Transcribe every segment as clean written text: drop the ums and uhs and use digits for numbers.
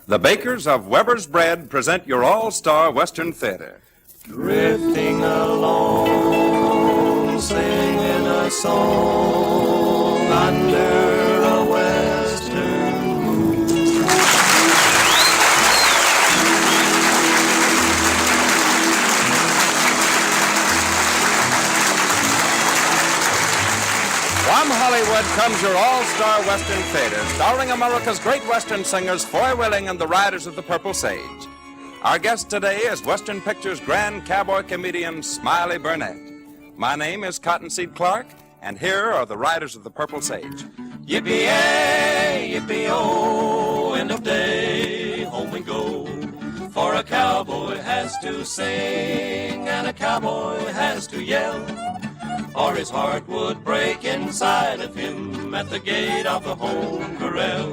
The bakers of Weber's Bread present your all-star Western theater. Drifting along, singing a song under a western moon. From Hollywood comes your all-star Western theater, starring America's great Western singers Foy Willing and the Riders of the Purple Sage. Our guest today is Western Pictures' grand cowboy comedian Smiley Burnett. My name is Cottonseed Clark, and here are the Riders of the Purple Sage. Yippee-yay, yippee-oh, end of day, home we go. For a cowboy has to sing and a cowboy has to yell, or his heart would break inside of him at the gate of the home corral.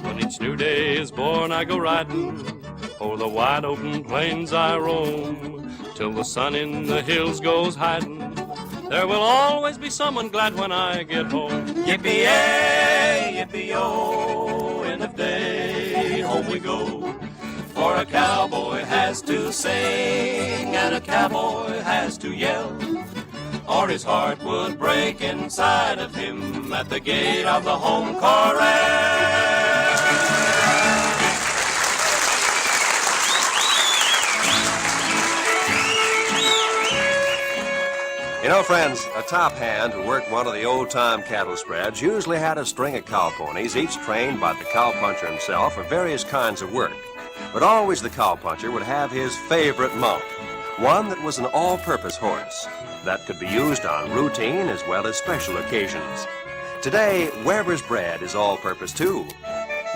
When each new day is born, I go riding, o'er the wide open plains I roam, till the sun in the hills goes hiding. There will always be someone glad when I get home. Yippee-yay, yippee-oh, end of day, home we go. For a cowboy has to sing and a cowboy has to yell, or his heart would break inside of him at the gate of the home corral. You know, friends, a top hand who worked one of the old-time cattle spreads usually had a string of cow ponies, each trained by the cowpuncher himself for various kinds of work. But always the cowpuncher would have his favorite mount, one that was an all-purpose horse that could be used on routine as well as special occasions. Today, Weber's Bread is all-purpose too.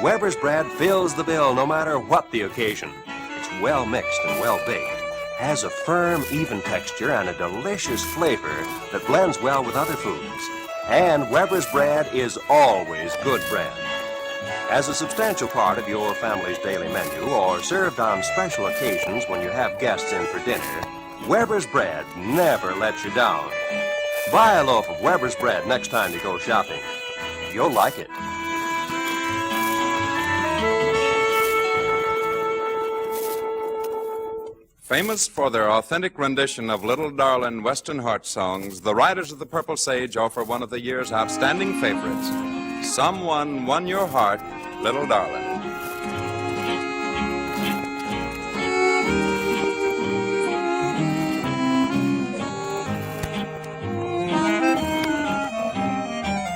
Weber's Bread fills the bill no matter what the occasion. It's well mixed and well baked, has a firm, even texture and a delicious flavor that blends well with other foods. And Weber's Bread is always good bread. As a substantial part of your family's daily menu or served on special occasions when you have guests in for dinner, Weber's Bread never lets you down. Buy a loaf of Weber's Bread next time you go shopping. You'll like it. Famous for their authentic rendition of Little Darlin' Western Heart songs, the Riders of the Purple Sage offer one of the year's outstanding favorites, Someone Won Your Heart, Little Darlin'.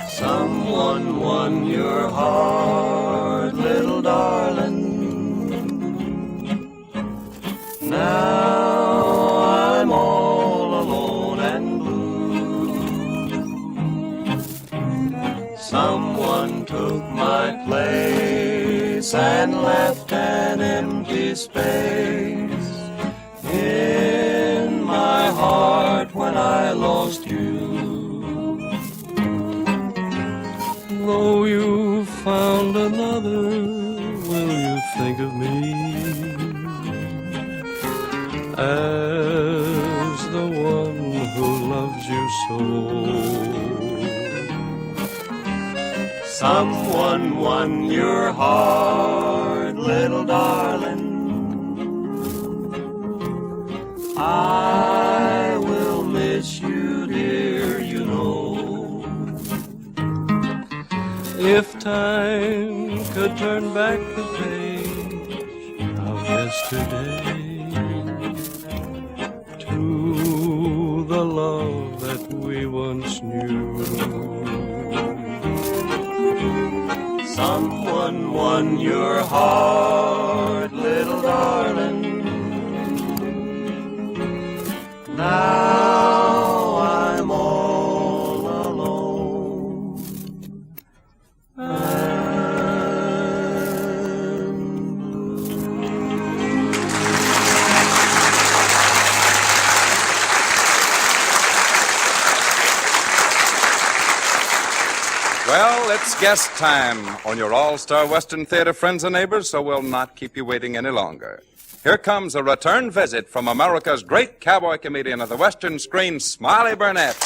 Someone won your heart, little darling. Now I'm all alone and blue. Someone took my place and left an empty space in my heart when I lost you. Though you found another, will you think of me as the one who loves you so? Someone won your heart, little darling. I will miss you, dear, you know. If time could turn back the page of yesterday to the love that we once knew. Someone won your heart, little darling. Now I'm all alone. Well, it's guest time on your all-star Western Theater friends and neighbors, so we'll not keep you waiting any longer. Here comes a return visit from America's great cowboy comedian of the Western screen, Smiley Burnett.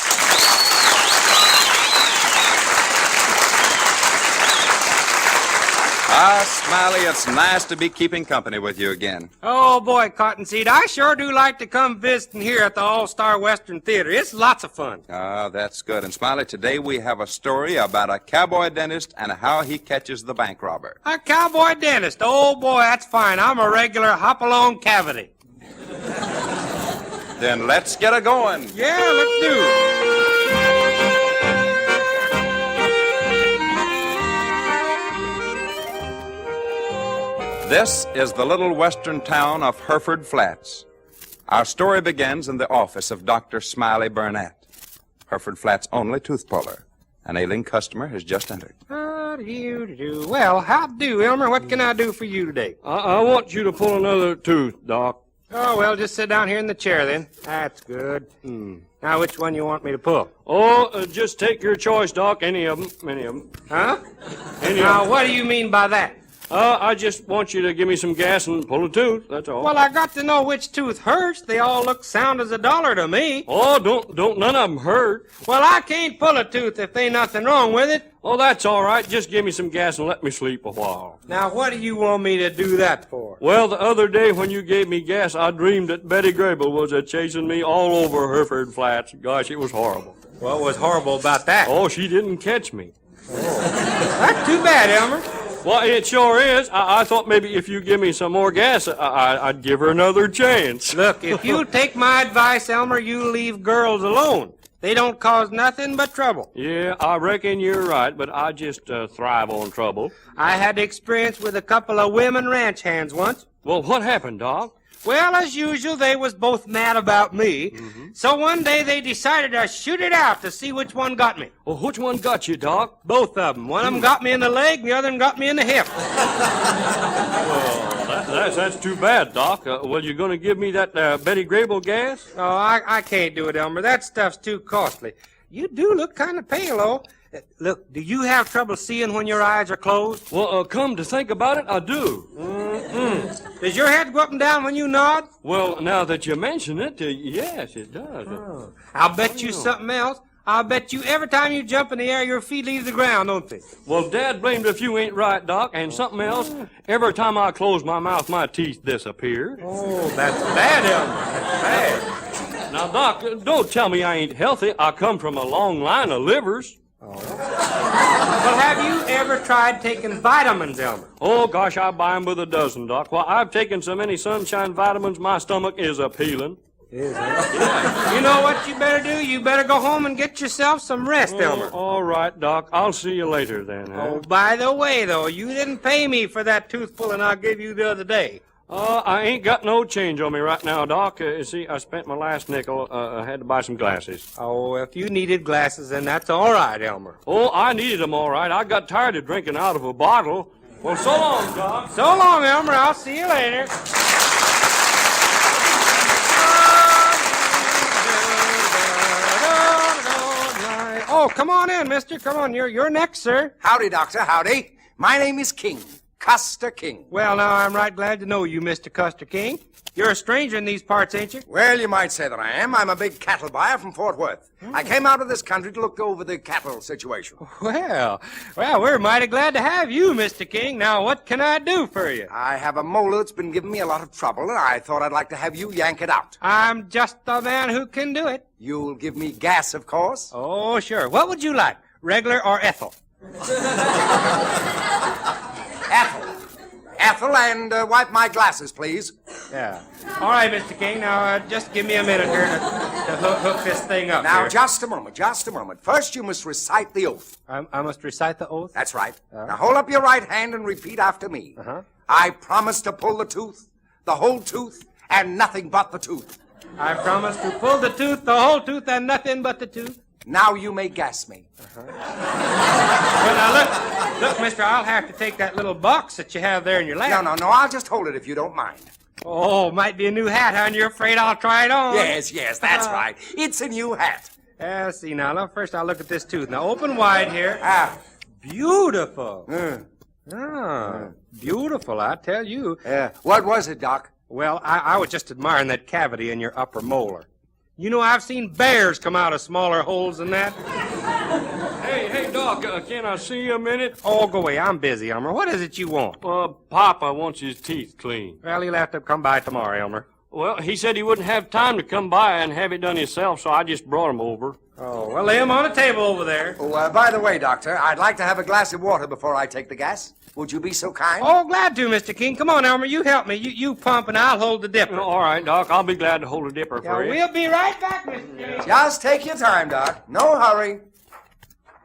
Ah, Smiley, it's nice to be keeping company with you again. Oh, boy, Cottonseed, I sure do like to come visiting here at the All-Star Western Theater. It's lots of fun. Ah, that's good. And Smiley, today we have a story about a cowboy dentist and how he catches the bank robber. A cowboy dentist. Oh, boy, that's fine. I'm a regular hop-along cavity. Then let's get a going. Yeah, let's do it. This is the little western town of Hereford Flats. Our story begins in the office of Dr. Smiley Burnett, Hereford Flats' only tooth puller. An ailing customer has just entered. How do you do? Well, how do, Elmer? What can I do for you today? I want you to pull another tooth, Doc. Oh, well, just sit down here in the chair, then. That's good. Now, which one you want me to pull? Oh, just take your choice, Doc. Any of them. Huh? Any Now, of them. what do you mean by that? I just want you to give me some gas and pull a tooth, that's all. Well, I got to know which tooth hurts. They all look sound as a dollar to me. Oh, don't none of them hurt. Well, I can't pull a tooth if ain't nothing wrong with it. Oh, that's all right. Just give me some gas and let me sleep a while. Now, what do you want me to do that for? Well, the other day when you gave me gas, I dreamed that Betty Grable was chasing me all over Hereford Flats. Gosh, it was horrible. What was horrible about that? Oh, she didn't catch me. That's too bad, Elmer. Well, it sure is. I thought maybe if you give me some more gas, I'd give her another chance. Look, if you take my advice, Elmer, you leave girls alone. They don't cause nothing but trouble. Yeah, I reckon you're right, but I just thrive on trouble. I had experience with a couple of women ranch hands once. Well, what happened, Doc? Well, as usual, they was both mad about me. So one day they decided to shoot it out to see which one got me. Well, which one got you, Doc? Both of them. One of them got me in the leg, the other one got me in the hip. Well, that's too bad, Doc. Well, you going to give me that Betty Grable gas? Oh, I can't do it, Elmer. That stuff's too costly. You do look kind of pale, though. Look, do you have trouble seeing when your eyes are closed? Well, come to think about it, I do. Does your head go up and down when you nod? Well, now that you mention it, yes, it does. I'll bet you something else. I'll bet you every time you jump in the air, your feet leave the ground, don't they? Well, Dad blamed if you ain't right, Doc, and something else. Every time I close my mouth, my teeth disappear. Oh, that's bad, Elmer. That's bad. Now, Doc, don't tell me I ain't healthy. I come from a long line of livers. Well, have you ever tried taking vitamins, Elmer? Oh, gosh, I buy 'em with a dozen, Doc. Well, I've taken so many sunshine vitamins, my stomach is a-peeling. Is it? You know what you better do? You better go home and get yourself some rest, Elmer. All right, Doc. I'll see you later then, huh? Oh, by the way, though, you didn't pay me for that tooth pulling I gave you the other day. I ain't got no change on me right now, Doc. You see, I spent my last nickel. I had to buy some glasses. Oh, if you needed glasses, then that's all right, Elmer. Oh, I needed 'em all right. I got tired of drinking out of a bottle. Well, so long, Doc. So long, Elmer. I'll see you later. Oh, come on in, mister. Come on. You're next, sir. Howdy, Doctor, howdy. My name is King, Custer King. Well, now, I'm right glad to know you, Mr. Custer King. You're a stranger in these parts, ain't you? Well, you might say that I am. I'm a big cattle buyer from Fort Worth. I came out of this country to look over the cattle situation. Well, we're mighty glad to have you, Mr. King. Now, what can I do for you? I have a molar that's been giving me a lot of trouble, and I thought I'd like to have you yank it out. I'm just the man who can do it. You'll give me gas, of course. Oh, sure. What would you like, regular or Ethel? Ethel, and wipe my glasses, please. Yeah. All right, Mr. King. Now, just give me a minute here to hook this thing up. Now, here. just a moment. First, you must recite the oath. I must recite the oath? That's right. Now, hold up your right hand and repeat after me. I promise to pull the tooth, the whole tooth, and nothing but the tooth. I promise to pull the tooth, the whole tooth, and nothing but the tooth. Now you may gas me. Well, now, look, mister, I'll have to take that little box that you have there in your lap. No, I'll just hold it if you don't mind. Oh, might be a new hat, huh? And you're afraid I'll try it on? Yes, that's right. It's a new hat. See, now, first I'll look at this tooth. Now, open wide here. Beautiful. Beautiful, I tell you. What was it, Doc? Well, I was just admiring that cavity in your upper molar. You know, I've seen bears come out of smaller holes than that. Hey, Doc, can I see you a minute? Oh, go away. I'm busy, Elmer. What is it you want? Papa wants his teeth cleaned. Well, he'll have to come by tomorrow, Elmer. Well, he said he wouldn't have time to come by and have it done himself, so I just brought him over. Oh, well, lay him on the table over there. Oh, by the way, Doctor, I'd like to have a glass of water before I take the gas. Would you be so kind? Oh, glad to, Mr. King. Come on, Elmer. You help me. You pump and I'll hold the dipper. All right, Doc. I'll be glad to hold a dipper Yeah, for you. we'll be right back, Mr. King. Just take your time, Doc. No hurry.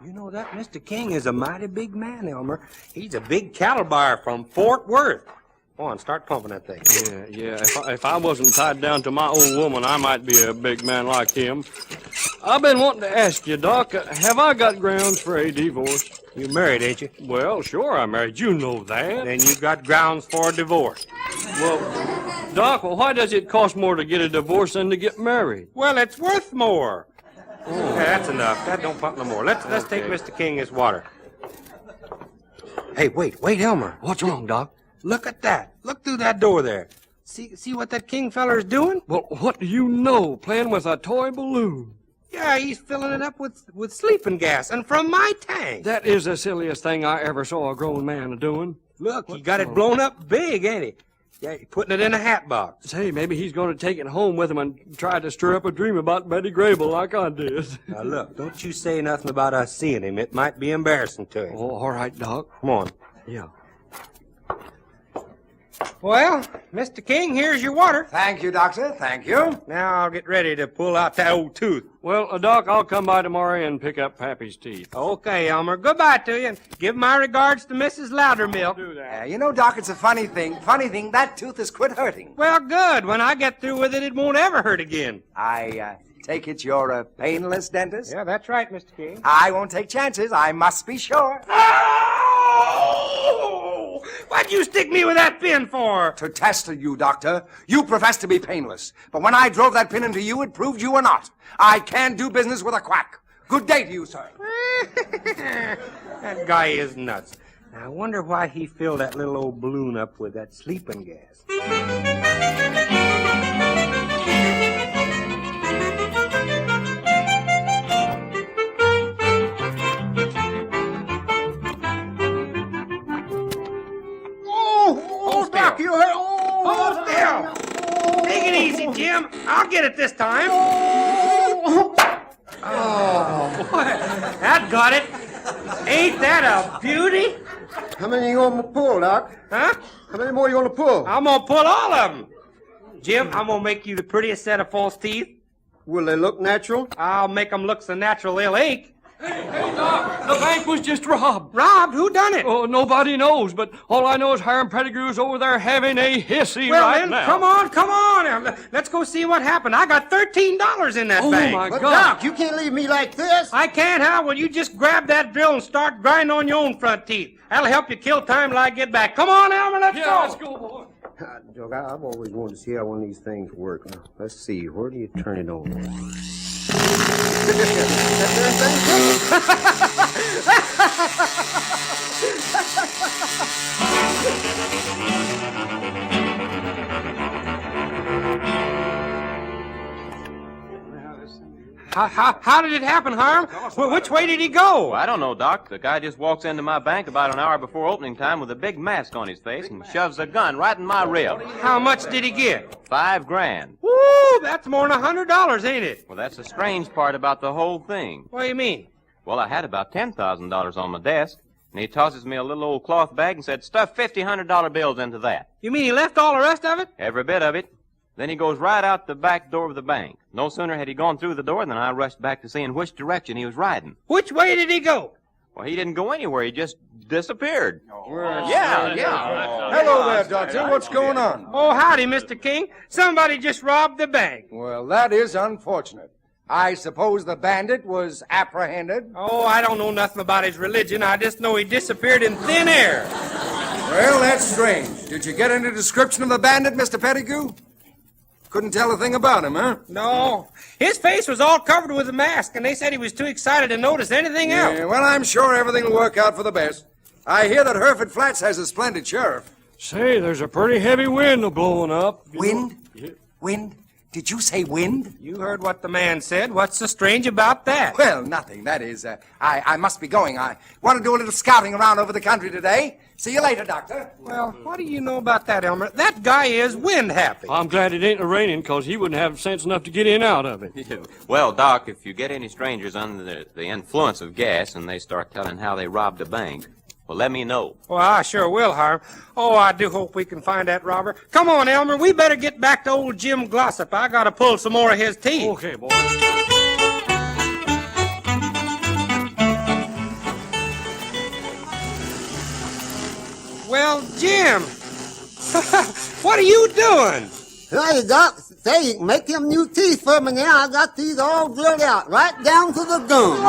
You know that Mr. King is a mighty big man, Elmer. He's a big cattle buyer from Fort Worth. Go on, start pumping that thing. Yeah. If I wasn't tied down to my old woman, I might be a big man like him. I've been wanting to ask you, Doc, have I got grounds for a divorce? You married, ain't you? Well, sure I'm married. You know that. Then you got grounds for a divorce. Well, Doc, why does it cost more to get a divorce than to get married? Well, it's worth more. Yeah, that's enough. That don't pump no more. Let's take Mr. King his water. Hey, wait, Elmer. What's wrong, Doc? Look at that. Look through that door there. See what that King feller's doing? Well, what do you know? Playing with a toy balloon. Yeah, he's filling it up with sleeping gas, and from my tank. That is the silliest thing I ever saw a grown man doing. Look, he got it blown up big, ain't he? Yeah, he's putting it in a hat box. Say, maybe he's going to take it home with him and try to stir up a dream about Betty Grable like I did. Now, look, don't you say nothing about us seeing him. It might be embarrassing to him. Oh, all right, Doc. Come on. Yeah. Well, Mr. King, here's your water. Thank you, Doctor. Thank you. Now I'll get ready to pull out that old tooth. Well, Doc, I'll come by tomorrow and pick up Pappy's teeth. Okay, Elmer. Goodbye to you, and give my regards to Mrs. Loudermilk. Do that. You know, Doc, it's a funny thing. Funny thing, that tooth has quit hurting. Well, good. When I get through with it, it won't ever hurt again. I take it you're a painless dentist? Yeah, that's right, Mr. King. I won't take chances. I must be sure. Oh! What'd you stick me with that pin for? To test you, Doctor. You profess to be painless. But when I drove that pin into you, it proved you were not. I can't do business with a quack. Good day to you, sir. That guy is nuts. I wonder why he filled that little old balloon up with that sleeping gas. Oh, Doc, you hurt. Hold still. Take it easy, Jim. I'll get it this time. Oh, boy. That got it. Ain't that a beauty? How many you gonna pull, Doc? Huh? How many more you gonna pull? I'm gonna pull all of them. Jim, I'm gonna make you the prettiest set of false teeth. Will they look natural? I'll make them look so natural they'll ache. Hey, Doc, the bank was just robbed. Robbed? Who done it? Oh, nobody knows, but all I know is Hiram Pettigrew's over there having a hissy Well, right then, now. come on. Let's go see what happened. I got $13 in that Oh, bank. my But God. Doc, you can't leave me like this. I can't, Hal. Well, you just grab that drill and start grinding on your own front teeth. That'll help you kill time till I get back. Come on, Elmer, let's Yeah, go. let's go, boy. Doc, I've always wanted to see how one of these things work. Now, let's see. Where do you turn it on? How did it happen, Hiram? Which way did he go? I don't know, Doc. The guy just walks into my bank about an hour before opening time with a big mask on his face and shoves a gun right in my rib. How much did he get? $5 grand. Woo, that's more than $100, ain't it? Well, that's the strange part about the whole thing. What do you mean? Well, I had about $10,000 on my desk, and he tosses me a little old cloth bag and said, stuff $50, $100 bills into that. You mean he left all the rest of it? Every bit of it. Then he goes right out the back door of the bank. No sooner had he gone through the door than I rushed back to see in which direction he was riding. Which way did he go? Well, he didn't go anywhere. He just disappeared. Yeah. Hello there, Doctor. What's going on? Oh, howdy, Mr. King. Somebody just robbed the bank. Well, that is unfortunate. I suppose the bandit was apprehended. Oh, I don't know nothing about his religion. I just know he disappeared in thin air. Well, that's strange. Did you get any description of the bandit, Mr. Pettigrew? Couldn't tell a thing about him, huh? No. His face was all covered with a mask, and they said he was too excited to notice anything else. Yeah, well, I'm sure everything will work out for the best. I hear that Hereford Flats has a splendid sheriff. Say, there's a pretty heavy wind blowing up. Wind? Wind? Did you say wind? You heard what the man said. What's so strange about that? Well, nothing. That is, I must be going. I want to do a little scouting around over the country today. See you later, Doctor. Well, what do you know about that, Elmer? That guy is wind happy. I'm glad it ain't raining, 'cause he wouldn't have sense enough to get in out of it. Well, Doc, if you get any strangers under the influence of gas and they start telling how they robbed a bank, well, let me know. Well, I sure will, Hiram. Oh, I do hope we can find that robber. Come on, Elmer. We better get back to old Jim Glossop. I gotta pull some more of his teeth. Okay, boy. Well, Jim, what are you doing? Hey, Doc, say, make them new teeth for me now. I got these all drilled out, right down to the gum.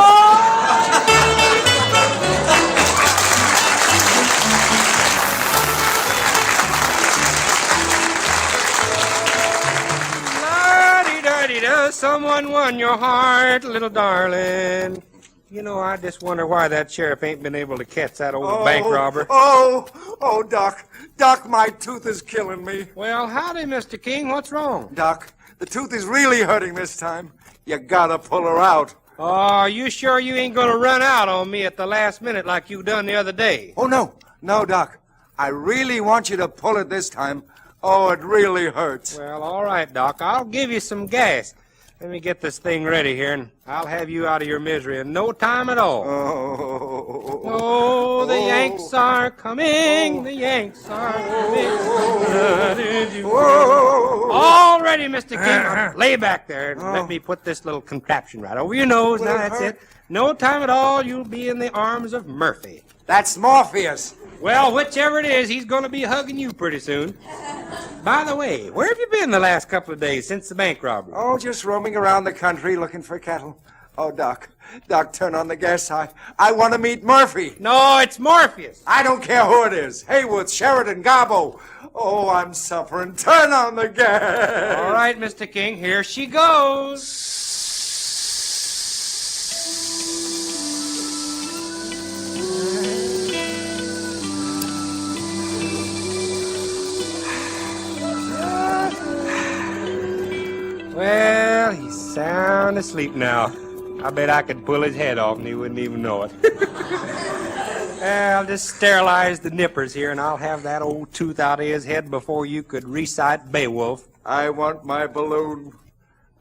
La-dee-da-dee-da, someone won your heart, little darling. You know, I just wonder why that sheriff ain't been able to catch that old bank robber. Oh, Doc. Doc, my tooth is killing me. Well, howdy, Mr. King. What's wrong? Doc, the tooth is really hurting this time. You gotta pull her out. Oh, you sure you ain't gonna run out on me at the last minute like you done the other day? Oh, no. No, Doc. I really want you to pull it this time. Oh, it really hurts. Well, all right, Doc. I'll give you some gas. Let me get this thing ready here, and I'll have you out of your misery in no time at all. Oh, the Yanks are coming. The Yanks are coming. All ready, Mr. King. Lay back there and let me put this little contraption right over your nose. Now, that's it. No time at all. You'll be in the arms of Murphy. That's Morpheus. Well, whichever it is, he's going to be hugging you pretty soon. By the way, where have you been the last couple of days since the bank robbery? Oh, just roaming around the country looking for cattle. Oh, Doc, turn on the gas. I want to meet Murphy. No, it's Morpheus. I don't care who it is. Haywood, Sheridan, Garbo. Oh, I'm suffering. Turn on the gas. All right, Mr. King, here she goes. Well, he's sound asleep now. I bet I could pull his head off and he wouldn't even know it. I'll just sterilize the nippers here, and I'll have that old tooth out of his head before you could recite Beowulf. I want my balloon.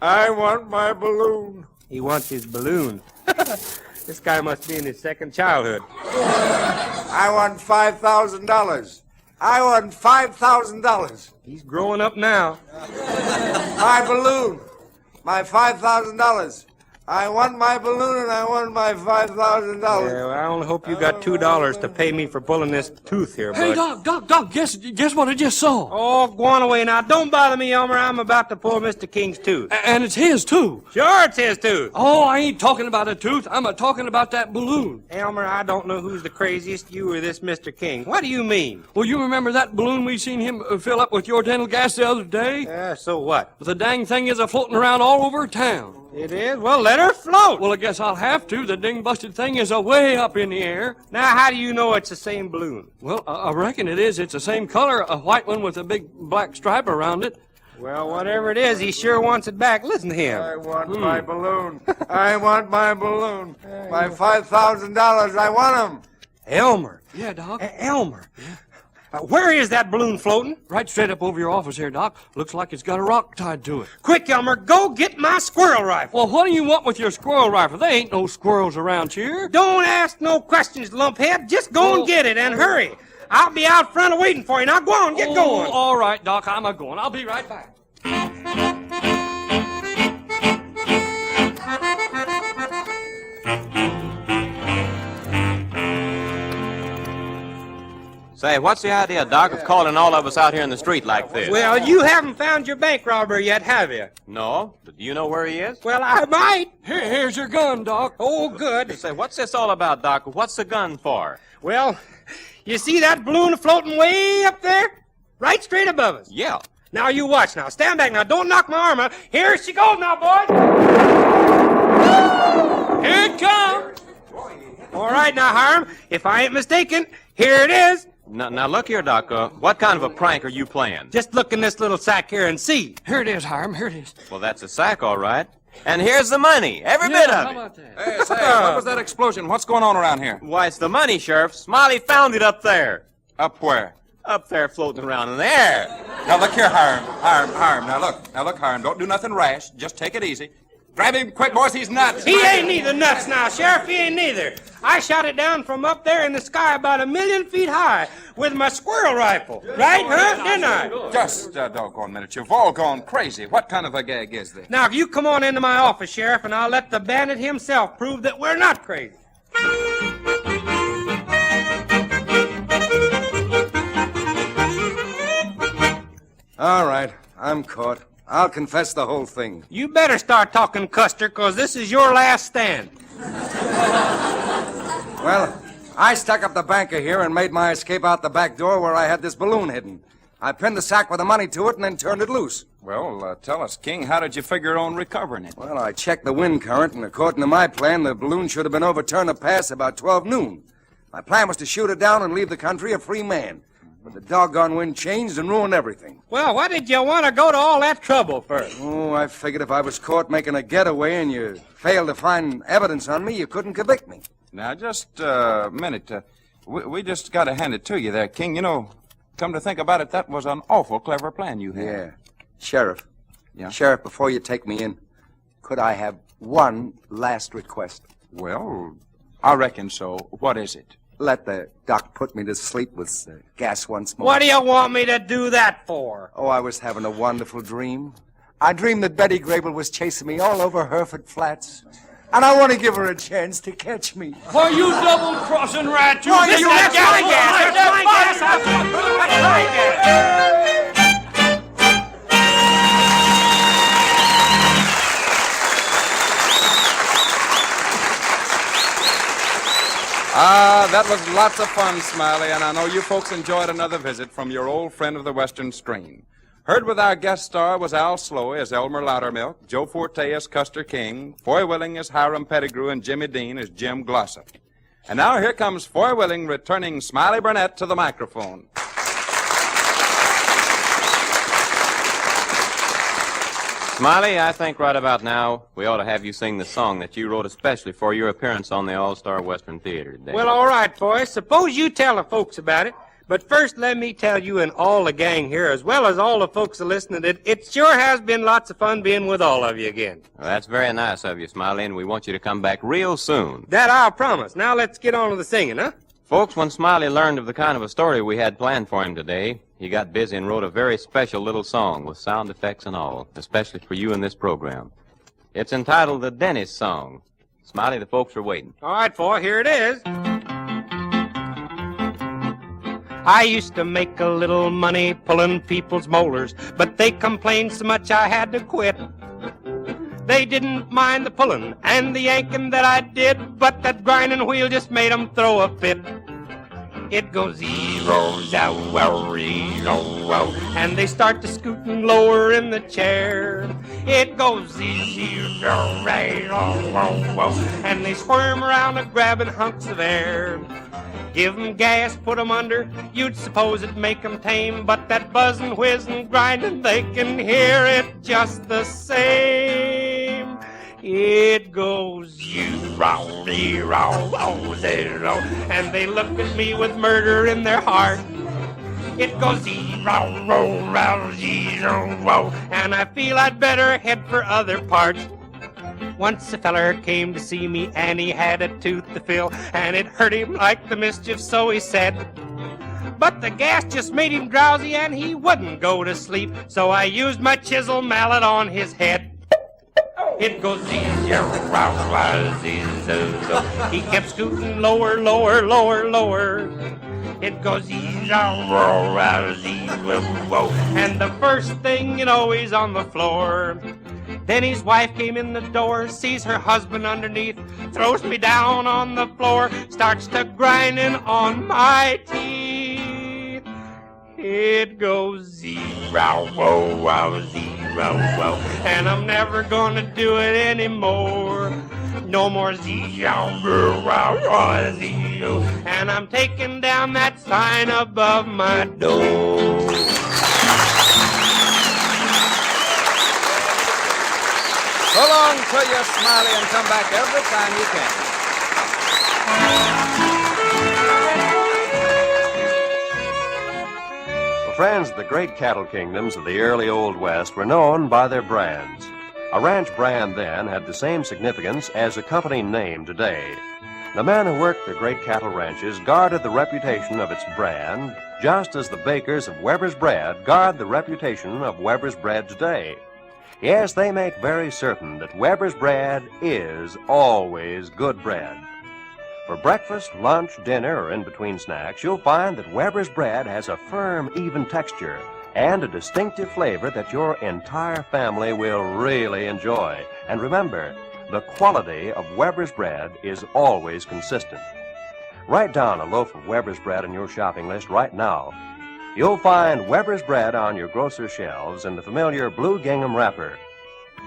I want my balloon. He wants his balloon. This guy must be in his second childhood. I want $5,000. I want $5,000. He's growing up now. My balloon. My $5,000. I want my balloon and I want my $5,000. Yeah, well, I only hope you got $2 to pay me for pulling this tooth here, bud. Hey, Doc, guess what I just saw? Oh, go on away now. Don't bother me, Elmer. I'm about to pull Mr. King's tooth. And it's his, too. Sure, it's his tooth. Oh, I ain't talking about a tooth. I'm talking about that balloon. Elmer, I don't know who's the craziest, you or this Mr. King. What do you mean? Well, you remember that balloon we seen him fill up with your dental gas the other day? So what? The dang thing is floating around all over town. It is? Well, let her float. Well, I guess I'll have to. The ding-busted thing is way up in the air. Now, how do you know it's the same balloon? Well, I reckon it is. It's the same color, a white one with a big black stripe around it. Well, whatever it is, he sure wants it back. Listen to him. I want my balloon. I want my balloon. My $5,000. I want them. Elmer. Yeah, Doc. Elmer. Yeah. Where is that balloon floating? Right straight up over your office here, Doc. Looks like it's got a rock tied to it. Quick, Elmer, go get my squirrel rifle. Well, what do you want with your squirrel rifle? There ain't no squirrels around here. Don't ask no questions, lumphead. Just go and get it, and hurry. I'll be out front waiting for you. Now go on, get going. All right, Doc, I'm a-going. I'll be right back. Say, what's the idea, Doc, of calling all of us out here in the street like this? Well, you haven't found your bank robber yet, have you? No, but do you know where he is? Well, I might. Here's your gun, Doc. Oh, good. Say, what's this all about, Doc? What's the gun for? Well, you see that balloon floating way up there? Right straight above us. Yeah. Now, you watch now. Stand back now. Don't knock my arm out. Here she goes now, boys. Here it comes. All right now, Hiram. If I ain't mistaken, here it is. Now look here, Doc. What kind of a prank are you playing? Just look in this little sack here and see. Here it is, Hiram. Here it is. Well, that's a sack, all right. And here's the money, every bit of it. Hey, say, what was that explosion? What's going on around here? Why, it's the money, Sheriff. Smiley found it up there. Up where? Up there floating around in the air. Now look here, Hiram. Now look, Hiram. Don't do nothing rash. Just take it easy. Grab him quick, boys. He's nuts. He ain't neither nuts now, Sheriff. He ain't neither. I shot it down from up there in the sky about 1,000,000 feet high with my squirrel rifle. Right, huh? Didn't I? Just a doggone minute. You've all gone crazy. What kind of a gag is this? Now, you come on into my office, Sheriff, and I'll let the bandit himself prove that we're not crazy. All right, I'm caught. I'll confess the whole thing. You better start talking, Custer, 'cause this is your last stand. Well, I stuck up the banker here and made my escape out the back door where I had this balloon hidden. I pinned the sack with the money to it and then turned it loose. Well, tell us, King, how did you figure on recovering it? Well, I checked the wind current, and according to my plan, the balloon should have been overturned to pass about 12 noon. My plan was to shoot it down and leave the country a free man. But the doggone wind changed and ruined everything. Well, why did you want to go to all that trouble first? Oh, I figured if I was caught making a getaway and you failed to find evidence on me, you couldn't convict me. Now, just a minute. We just got to hand it to you there, King. You know, come to think about it, that was an awful clever plan you had. Yeah. Sheriff. Yeah? Sheriff, before you take me in, could I have one last request? Well, I reckon so. What is it? Let the doc put me to sleep with gas once more. What do you want me to do that for? Oh, I was having a wonderful dream. I dreamed that Betty Grable was chasing me all over Hereford Flats. And I want to give her a chance to catch me. Why, you double-crossing rat, you! Oh, that's my gas! That's my gas! That was lots of fun, Smiley, and I know you folks enjoyed another visit from your old friend of the Western screen. Heard with our guest star was Al Sloey as Elmer Loudermilk, Joe Forte as Custer King, Foy Willing as Hiram Pettigrew, and Jimmy Dean as Jim Glossop. And now here comes Foy Willing returning Smiley Burnett to the microphone. Smiley, I think right about now we ought to have you sing the song that you wrote especially for your appearance on the All-Star Western Theater today. Well, all right, boys. Suppose you tell the folks about it. But first, let me tell you and all the gang here, as well as all the folks listening, that it sure has been lots of fun being with all of you again. Well, that's very nice of you, Smiley, and we want you to come back real soon. That I'll promise. Now let's get on to the singing, huh? Folks, when Smiley learned of the kind of a story we had planned for him today, he got busy and wrote a very special little song with sound effects and all, especially for you in this program. It's entitled The Dentist Song. Smiley, the folks are waiting. All right, boy, here it is. I used to make a little money pulling people's molars, but they complained so much I had to quit. They didn't mind the pulling and the yanking that I did, but that grinding wheel just made 'em throw a fit. It goes zero, zow, zero, and they start to scooting lower in the chair. It goes zero, and they squirm around a grabbing hunks of air. Give 'em gas, put 'em under, you'd suppose it'd make 'em tame, but that buzzing, whizzing, grinding, they can hear it just the same. It goes zero, and they look at me with murder in their heart. It goes zero, and I feel I'd better head for other parts. Once a feller came to see me and he had a tooth to fill, and it hurt him like the mischief, so he said. But the gas just made him drowsy and he wouldn't go to sleep, so I used my chisel mallet on his head. It goes zero. He kept scooting lower, lower, lower, lower. It goes zero, and the first thing you know he's on the floor. Then his wife came in the door, sees her husband underneath, throws me down on the floor, starts to grinding on my teeth. It goes zero, and I'm never gonna do it anymore. No more zee-yoo, and I'm taking down that sign above my door. So long to you, Smiley, and come back every time you can. Well, friends, the great cattle kingdoms of the early Old West were known by their brands. A ranch brand then had the same significance as a company name today. The men who worked the great cattle ranches guarded the reputation of its brand, just as the bakers of Weber's Bread guard the reputation of Weber's Bread today. Yes, they make very certain that Weber's Bread is always good bread. For breakfast, lunch, dinner, or in-between snacks, you'll find that Weber's Bread has a firm, even texture and a distinctive flavor that your entire family will really enjoy. And remember, the quality of Weber's Bread is always consistent. Write down a loaf of Weber's Bread on your shopping list right now. You'll find Weber's Bread on your grocer's shelves in the familiar blue gingham wrapper.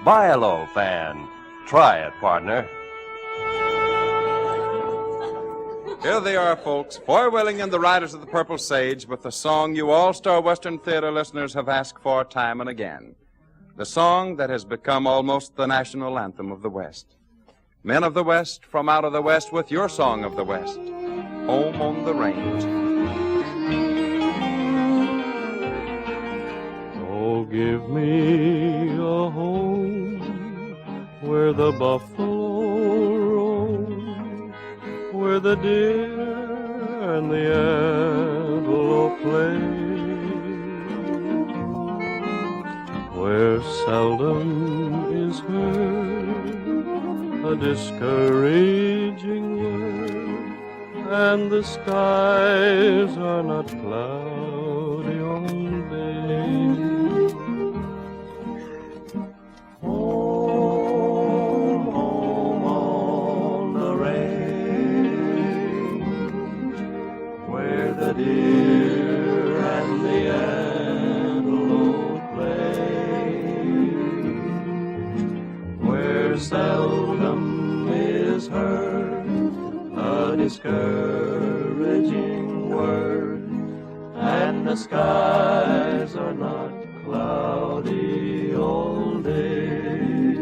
Buy a loaf and try it, partner. Here they are, folks, Foy Willing and the Riders of the Purple Sage with the song you all-star Western theater listeners have asked for time and again. The song that has become almost the national anthem of the West. Men of the West, from out of the West with your song of the West. Home on the range. Oh, give me a home where the buffalo roam, where the deer and the antelope play, where seldom is heard a discouraging word, and the skies are not cloudy all day. Home, home on the range, where the deer and the antelope play, where seldom is heard a discouraging word, and the skies are not cloudy all day.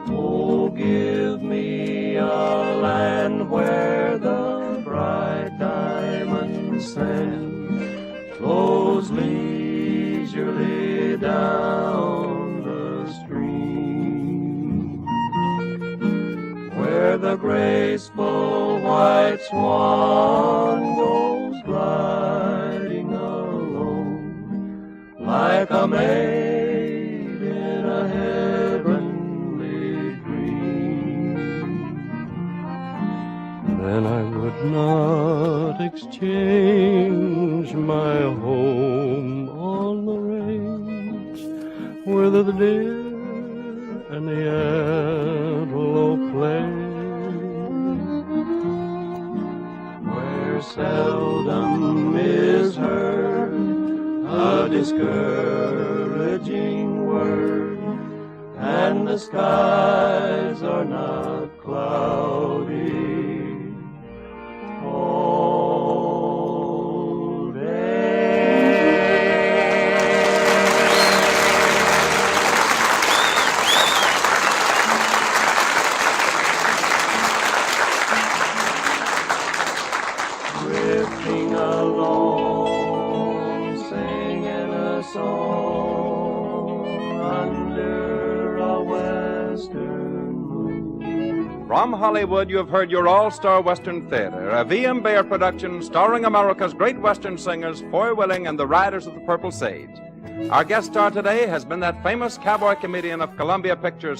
Oh, give me a land where the bright diamond sand flows leisurely down the stream, where the graceful white swan goes gliding alone like a maid in a heavenly dream. Then I would not exchange my home on the range, where the deer and the antelope play, where seldom is heard a discouraging word, and the skies are not cloudy all day. Drifting along, singing a song under a western moon. From Hollywood, you have heard your all-star Western theater, a V.M. Bayer production starring America's great Western singers, Foy Willing and the Riders of the Purple Sage. Our guest star today has been that famous cowboy comedian of Columbia Pictures,